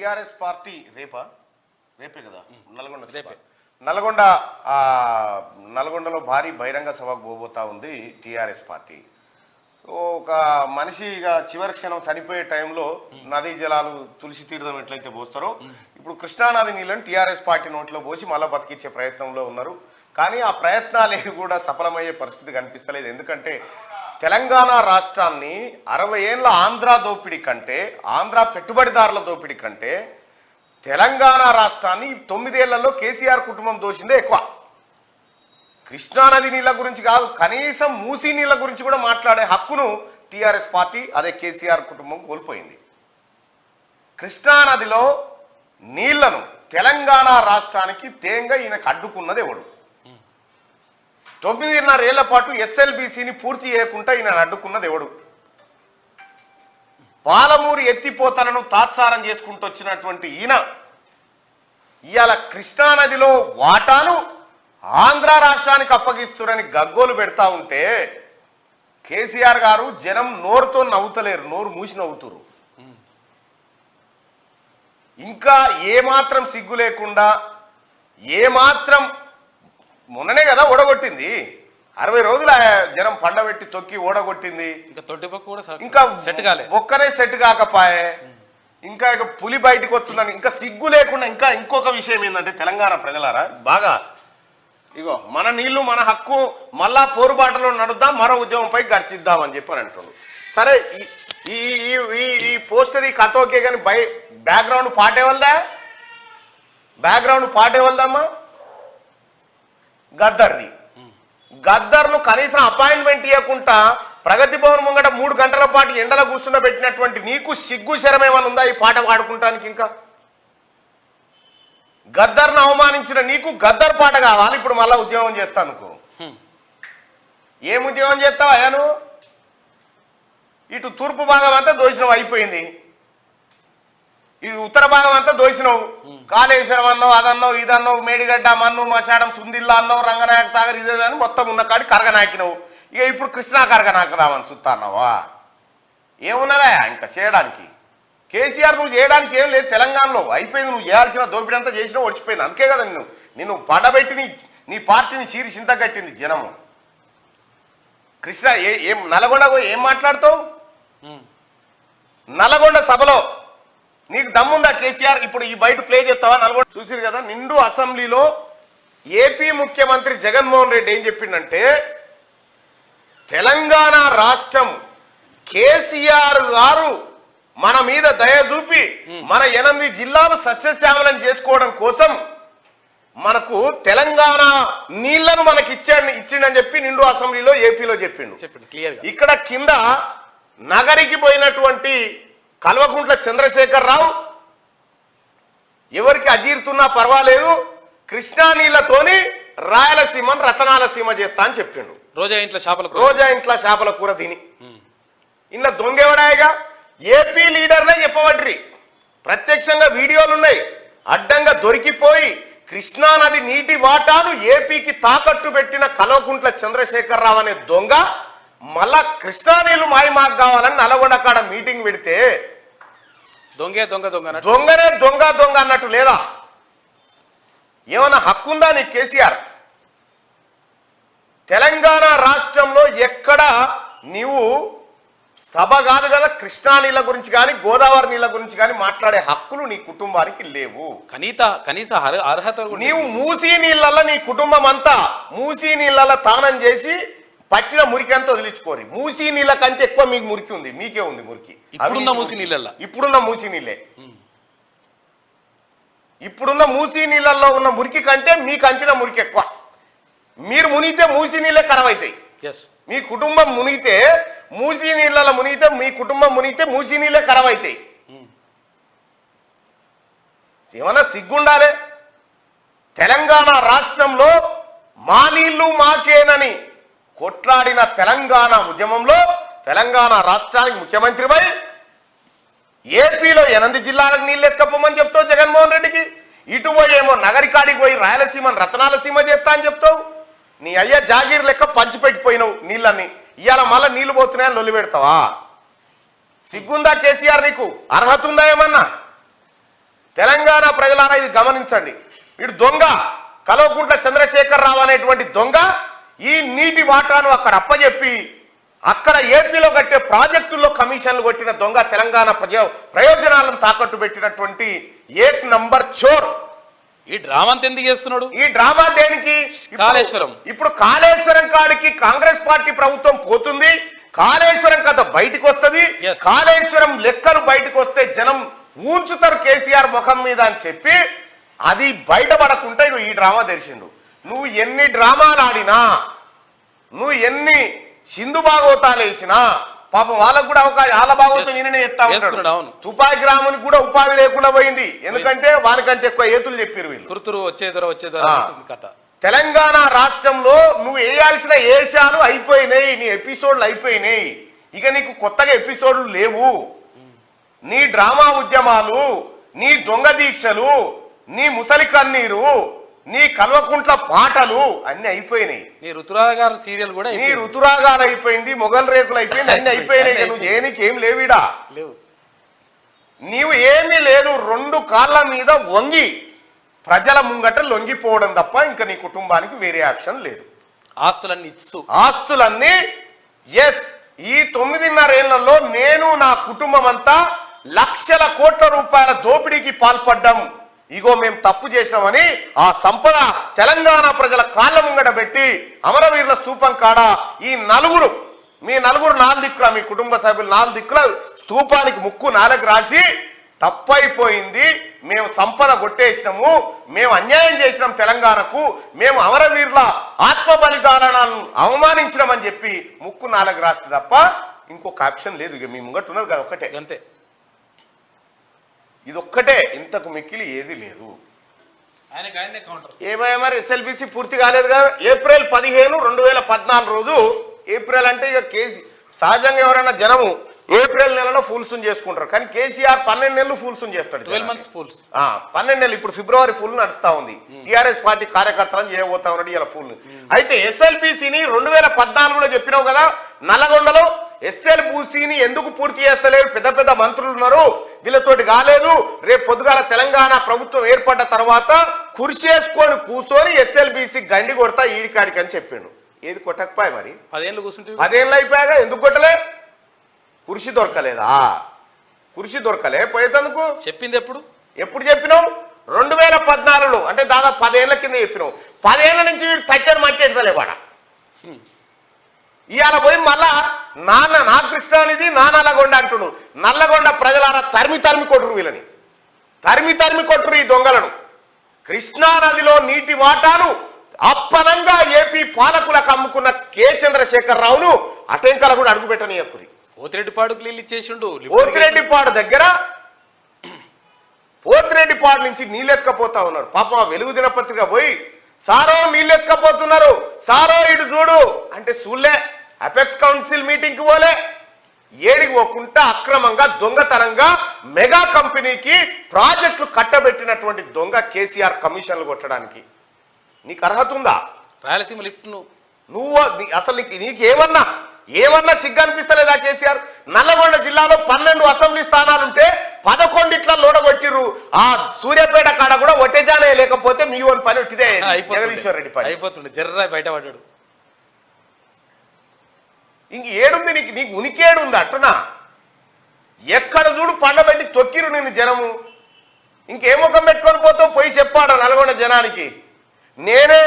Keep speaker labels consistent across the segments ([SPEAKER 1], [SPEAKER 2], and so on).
[SPEAKER 1] TRS party రేపే కదా నల్గొండలో భారీ బహిరంగ సభకు పోబోతా ఉంది టిఆర్ఎస్ పార్టీ. ఒక మనిషి ఇక చివరి క్షణం చనిపోయే టైంలో నదీ జలాలు తులసి తీర్థం ఎట్లయితే పోస్తారో ఇప్పుడు కృష్ణానది నీళ్ళని టిఆర్ఎస్ పార్టీ నోట్లో పోసి మళ్ళా బతికించే ప్రయత్నంలో ఉన్నారు. కానీ ఆ ప్రయత్నాలు కూడా సఫలమయ్యే పరిస్థితి కనిపిస్తలేదు. ఎందుకంటే తెలంగాణ రాష్ట్రాన్ని 60 ఏళ్ళ ఆంధ్ర దోపిడీ కంటే, ఆంధ్ర పెట్టుబడిదారుల దోపిడీ కంటే తెలంగాణ రాష్ట్రాన్ని 9 ఏళ్లలో కేసీఆర్ కుటుంబం దోషిందే ఎక్కువ. కృష్ణానది నీళ్ళ గురించి కాదు, కనీసం మూసీ నీళ్ళ గురించి కూడా మాట్లాడే హక్కును టీఆర్ఎస్ పార్టీ అదే కేసీఆర్ కుటుంబం కోల్పోయింది. కృష్ణానదిలో నీళ్లను తెలంగాణ రాష్ట్రానికి తేంగా ఈయనకు అడ్డుకున్నది ఎవడు? 9.5 ఏళ్ల పాటు ఎస్ఎల్బీసీని పూర్తి చేయకుండా ఈయన అడ్డుకున్నది ఎవడు? పాలమూరు ఎత్తిపోతలను తాత్సారం చేసుకుంటూ వచ్చినటువంటి ఈయన ఇవాళ కృష్ణానదిలో వాటాను ఆంధ్ర రాష్ట్రానికి అప్పగిస్తురని గగ్గోలు పెడతా ఉంటే కేసీఆర్ గారు జనం నోరుతో నవ్వుతలేరు, నోరు మూసి నవ్వుతురు. ఇంకా ఏమాత్రం సిగ్గు లేకుండా, ఏమాత్రం మొన్ననే కదా ఓడగొట్టింది, 60 రోజులు జనం పండబెట్టి తొక్కి ఓడగొట్టింది. ఇంకా ఒక్కరే సెట్ కాకపాయే, ఇంకా ఇక పులి బయటికి వస్తుందని ఇంకా సిగ్గు లేకుండా. ఇంకా ఇంకొక విషయం ఏంటంటే తెలంగాణ ప్రజలారా బాగా ఇగో మన నీళ్లు మన హక్కు, మళ్ళా పోరుబాటలో నడుద్దాం, మరో ఉద్యమంపై గర్చిద్దాం అని చెప్పి అంటున్నాడు. సరే ఈ పోస్టర్ ఈ కథ ఓకే, కానీ బ్యాక్గ్రౌండ్ పాటే వెళ్దామా? గద్దర్ది. గద్దర్ను కనీసం అపాయింట్మెంట్ ఇవ్వకుండా ప్రగతి భవన్ ముంగట 3 గంటల పాటు ఎండలో కూర్చుండబెట్టినటువంటి నీకు సిగ్గు శరమేమని ఉందా ఈ పాట పాడుకుంటానికి? ఇంకా గద్దర్ను అవమానించిన నీకు గద్దర్ పాట కావాలి ఇప్పుడు మళ్ళా ఉద్యోగం చేస్తానుకో. ఏం ఉద్యోగం చేస్తావు అయ్యా నువ్వు? ఇటు తూర్పు భాగం అంతా దోషినవు అయిపోయింది, ఇటు ఉత్తర భాగం అంతా దోషినవు. కాళేశ్వరం అన్నావు, అదన్నావు, ఇదన్నావు, మేడిగడ్డ, మన్ను, మశాడం, సుందిల్లా అన్నావు, రంగనాయక సాగర్ ఇదేదని మొత్తం ఉన్న కాడి కరగనాకినవు. ఇక ఇప్పుడు కృష్ణా కరగనాకదామని సుత్తాన్నావా? ఏమున్నదా ఇంకా చేయడానికి? కేసీఆర్ నువ్వు చేయడానికి ఏం లేదు. తెలంగాణలో అయిపోయింది, నువ్వు చేయాల్సిన దోపిడీ అంతా చేసినా వచ్చిపోయింది. అందుకే కదా నిన్ను పడబెట్టి నీ పార్టీని సీరి చింత కట్టింది జనము. కృష్ణ ఏం నల్గొండ ఏం మాట్లాడుతావు? నల్గొండ సభలో నీకు దమ్ముందా కేసీఆర్? ఇప్పుడు ఈ బయట ప్లే చేస్తావా? నల్గొండ చూసిరు కదా, నిండు అసెంబ్లీలో ఏపీ ముఖ్యమంత్రి జగన్మోహన్ రెడ్డి ఏం చెప్పిండంటే తెలంగాణ రాష్ట్రం కేసీఆర్ గారు మన మీద దయ చూపి మన 8 జిల్లాలు సస్యశ్యామలం చేసుకోవడం కోసం మనకు తెలంగాణ నీళ్లను మనకి ఇచ్చిండని చెప్పి నిండు అసెంబ్లీలో ఏపీలో చెప్పిండు. ఇక్కడ కింద నగరికి పోయినటువంటి కల్వకుంట్ల చంద్రశేఖర్ రావు ఎవరికి అజీర్తున్నా పర్వాలేదు, కృష్ణా నీళ్లతోని రాయలసీమను రతనాల సీమ చేస్తా అని చెప్పిండు. రోజా ఇంట్లో చేపల కూర తిని ఇంట్లో దొంగేవడాయగా ఏపీ లీడర్లే చెప్పబడ్రి. ప్రత్యక్షంగా వీడియోలు ఉన్నాయి. అడ్డంగా దొరికిపోయి కృష్ణానది నీటి వాటాను ఏపీకి తాకట్టు పెట్టిన కల్వకుంట్ల చంద్రశేఖర్ రావు అనే దొంగ మళ్ళా కృష్ణా నీళ్లు మాకు కావాలని నల్గొండ కాడ మీటింగ్ పెడితే దొంగనే దొంగ అన్నట్టు లేదా? ఏమన్నా హక్కుందా నీ కేసీఆర్? తెలంగాణ రాష్ట్రంలో ఎక్కడ నీవు సభ కాదు కదా కృష్ణా నీళ్ళ గురించి కానీ గోదావరి నీళ్ళ గురించి కానీ మాట్లాడే హక్కులు నీ కుటుంబానికి లేవు.
[SPEAKER 2] కనీస అర్హత
[SPEAKER 1] నీవు మూసీ నీళ్ళల్లో నీ కుటుంబం అంతా మూసీ నీళ్ళల్లో తానం చేసి పట్టిన మురికి అంతా వదిలించుకోరి. మూసీ నీళ్ళ కంటే ఎక్కువ మీకు మురికి ఉంది, మీకే ఉంది మురికి. ఇప్పుడున్న మూసీ నీళ్ళల్లో ఉన్న మురికి కంటే మీకు అంచిన మురికి ఎక్కువ. మీరు మునిగితే మూసీ నీళ్ళే ఖరాబ్ అవుతాయి. మీ కుటుంబం మునిగితే మూసీ నీళ్ళలో మునిగితే మీ కుటుంబం మునిగితే మూసీ నీళ్ళే ఖరాబ్ అవుతాయి. ఏమన్నా సిగ్గుండాలే? తెలంగాణ రాష్ట్రంలో మా నీళ్లు మాకేనని కొట్లాడిన తెలంగాణ ఉద్యమంలో తెలంగాణ రాష్ట్రానికి ముఖ్యమంత్రిపై ఏపీలో 8 జిల్లాలకు నీళ్ళు ఎత్తుకపోమని చెప్తావు జగన్మోహన్ రెడ్డికి. ఇటు పోయేమో నగరికాడికి పోయి రాయలసీమను రతనాల సీమ చేస్తా అని చెప్తావు. నీ అయ్యా జాగీర్ లెక్క పంచిపెట్టిపోయినావు నీళ్ళని. ఇవాళ మళ్ళీ నీళ్లు పోతున్నాయని లొల్లి పెడతావా? సిగ్గుందా కేసీఆర్? నీకు అర్హత ఉందా? ఏమన్నా తెలంగాణ ప్రజలారా ఇది గమనించండి. ఇటు దొంగ కల్వకుంట్ల చంద్రశేఖర్ రావు అనేటువంటి దొంగ ఈ నీటి వాటాను అక్కడ అప్పజెప్పి అక్కడ ఏపీలో కట్టే ప్రాజెక్టుల్లో కమిషన్లు కొట్టిన దొంగ తెలంగాణ ప్రయోజనాలను తాకట్టు పెట్టినటువంటి 1 నంబర్ చోర్.
[SPEAKER 2] ఈ డ్రామా అంత ఎందుకు చేస్తున్నాడు?
[SPEAKER 1] ఈ డ్రామా దేనికి?
[SPEAKER 2] కాళేశ్వరం.
[SPEAKER 1] ఇప్పుడు కాళేశ్వరం కాడికి కాంగ్రెస్ పార్టీ ప్రభుత్వం పోతుంది, కాళేశ్వరం కథ బయటకు వస్తుంది, కాళేశ్వరం లెక్కలు బయటకు వస్తే జనం ఊంచుతారు కేసీఆర్ ముఖం మీద అని చెప్పి అది బయటపడకుండా ఈ డ్రామా తెరిచిండు. నువ్వు ఎన్ని డ్రామాలు ఆడినా, నువ్వు ఎన్ని సింధు భాగవతాలు వేసినా పాపం వాళ్ళకు కూడా వాళ్ళ భాగవతం ఈయననే ఎత్తా ఉంటాడు. తుపాకి రామునికి కూడా ఉపాధి లేకుండా పోయింది, ఎందుకంటే వానికంటే ఎక్కువ ఏతులు చెప్పారు వీళ్ళు. వచ్చేదర కథ. తెలంగాణ రాష్ట్రంలో నువ్వు వేయాల్సిన ఏషాలు అయిపోయినాయి, నీ ఎపిసోడ్లు అయిపోయినాయి, ఇక నీకు కొత్తగా ఎపిసోడ్లు లేవు. నీ డ్రామా ఉద్యమాలు, నీ దొంగ దీక్షలు, నీ ముసలి కన్నీరు, నీ కల్వకుంట్ల పాటలు అన్ని అయిపోయినాయి.
[SPEAKER 2] నీ ఋతురాగారు సీరియల్ కూడా
[SPEAKER 1] నీ ఋతురాగాలు అయిపోయింది, మొగల్ రేకులు అయిపోయింది, అన్ని అయిపోయినాయి. నువ్వు ఏం లేవిడా, నీవు ఏమీ లేదు. 2 కాళ్ళ మీద వంగి ప్రజల ముంగట లొంగిపోవడం తప్ప ఇంకా నీ కుటుంబానికి వేరే ఆప్షన్ లేదు. ఆస్తులన్నీ ఎస్, ఈ 9.5 ఏళ్లలో నేను నా కుటుంబం అంతా లక్షల కోట్ల రూపాయల దోపిడీకి పాల్పడ్డాం. ఇగో మేము తప్పు చేసామని ఆ సంపద తెలంగాణ ప్రజల కాళ్ళ ముంగట పెట్టి అమరవీరుల స్తూపం కాడ ఈ మీ నలుగురు 4 దిక్కుల, మీ కుటుంబ సభ్యులు 4 దిక్కుల స్తూపానికి ముక్కు 4 రాసి తప్పైపోయింది, మేము సంపద కొట్టేసినాము, మేము అన్యాయం చేసినాం తెలంగాణకు, మేము అమరవీరుల ఆత్మ బలిదానాలను అవమానించినామని చెప్పి ముక్కు 4 రాస్తే తప్ప ఇంకొక ఆప్షన్ లేదు. ఇక మీ ముంగట ఉన్నది కదా ఒక్కటే,
[SPEAKER 2] అంతే.
[SPEAKER 1] ఇదొక్కటే, ఇంతకు మిక్కిలి ఏది లేదు. ఏమయ్యా మరి ఎస్ఎల్బిసి పూర్తి కాలేదు కదా. ఏప్రిల్ 15, 2014 రోజు, ఏప్రిల్ అంటే ఇక సహజంగా ఎవరైనా జనము ఏప్రిల్ నెలలో ఫూల్స్ చేసుకుంటారు, కానీ కేసీఆర్ 12 నెలలు ఫూల్స్ చేస్తాడు. 12 నెలలు. ఇప్పుడు ఫిబ్రవరి ఫుల్ నడుస్తా ఉంది. టీఆర్ఎస్ పార్టీ కార్యకర్తలను చేయబోతా ఉన్నాడు ఇలా ఫుల్. అయితే ఎస్ఎల్బిసిని 2014లో చెప్పినావు కదా, నల్లగొండలో ఎస్ఎల్బిసిని ఎందుకు పూర్తి చేస్తలేరు, పెద్ద పెద్ద మంత్రులు ఉన్నారు, వీళ్ళతోటి కాలేదు, రేపు పొద్దుగాల తెలంగాణ ప్రభుత్వం ఏర్పడ్డ తర్వాత కుర్చేసుకొని కూర్చొని ఎస్ఎల్బిసి గండి కొడతా ఈడికాడికి అని చెప్పిండు. ఏది కొట్టకపోయా మరి? 10 ఏళ్ళు అయిపోయాగా, ఎందుకు కొట్టలే? కుర్చీ దొరకలేదా? కుర్చీ దొరకలే పోయేందుకు
[SPEAKER 2] చెప్పింది
[SPEAKER 1] ఎప్పుడు చెప్పినావు? 2014లో, అంటే దాదాపు 10 ఏళ్ల కింద చెప్పినావు. 10 ఏళ్ల నుంచి తట్టెడు మట్టి ఎడతలే వాడ. ఇవాళ పోయి మళ్ళా నా కృష్ణానిది నా నల్లగొండ అంటుడు. నల్లగొండ ప్రజలారా తరిమి కొట్టురు, వీళ్ళని తరిమి కొట్టురు ఈ దొంగలను. కృష్ణా నదిలో నీటి వాటాను అప్పనంగా ఏపీ పాలకులకు అమ్ముకున్న కె చంద్రశేఖర్ రావును అటెంకల కూడా అడుగు పెట్టనీయకురి.
[SPEAKER 2] పోతిరెడ్డిపాడుకు నీళ్ళు ఇచ్చేసిండు.
[SPEAKER 1] పోతిరెడ్డిపాడు దగ్గర, పోతిరెడ్డిపాడు నుంచి నీళ్ళు ఎత్తుకపోతా ఉన్నారు. పాపం ఆ వెలుగు దినపత్రిక పోయి సారో నీళ్ళు ఎత్తుకపోతున్నారు, సారో ఇటు చూడు అంటే చూడలే. అపెక్స్ కౌన్సిల్ మీటింగ్ కి పోలే, ఏడికి పోకుండా అక్రమంగా దొంగతనంగా మెగా కంపెనీకి ప్రాజెక్టులు కట్టబెట్టినటువంటి దొంగ కేసీఆర్ కమిషన్లు కొట్టడానికి నీకు అర్హత ఉందా?
[SPEAKER 2] రాయలసీమ లిఫ్ట్
[SPEAKER 1] నువ్వు అసలు ఏమన్నా సిగ్గు అనిపిస్తలేదా కేసీఆర్? నల్లగొండ జిల్లాలో 12 అసెంబ్లీ స్థానాలుంటే 11 లోడగొట్టిర్రు. ఆ సూర్యాపేట కాడ కూడా ఒట్టేజానే లేకపోతే మీ ఓన్ పని ఒట్టిదే. జగదీశ్వర్ రెడ్డి పని
[SPEAKER 2] అయిపోతుండే, జర్రా బయటపడ్డాడు.
[SPEAKER 1] ఇంక ఏడుంది నీకు ఉనికి ఏడుంది అంటున్నా. ఎక్కడ చూడు పండబెట్టి తొక్కిరు నిన్ను జనము. ఇంకే ముఖం పెట్టుకొని పోతావు? పోయి చెప్పాడు నల్గొండ జనానికి, నేనే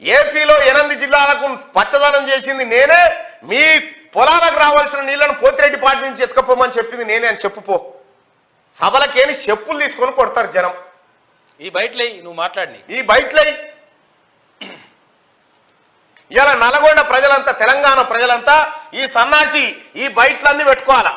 [SPEAKER 1] ఏపీలో 8 జిల్లాలకు పచ్చదనం చేసింది నేనే, మీ పొలాలకు రావాల్సిన నీళ్లను పోతిరెడ్డిపాటి నుంచి ఎత్తుకపోమని చెప్పింది నేనే అని చెప్పుపో. సభలకేని చెప్పులు తీసుకొని కొడతారు జనం.
[SPEAKER 2] ఈ బయటలే నువ్వు మాట్లాడి,
[SPEAKER 1] ఈ బయటలే ఇలా నల్గొండ ప్రజలంతా, తెలంగాణ ప్రజలంతా ఈ సన్నాసి ఈ బయటలన్నీ పెట్టుకోవాలా.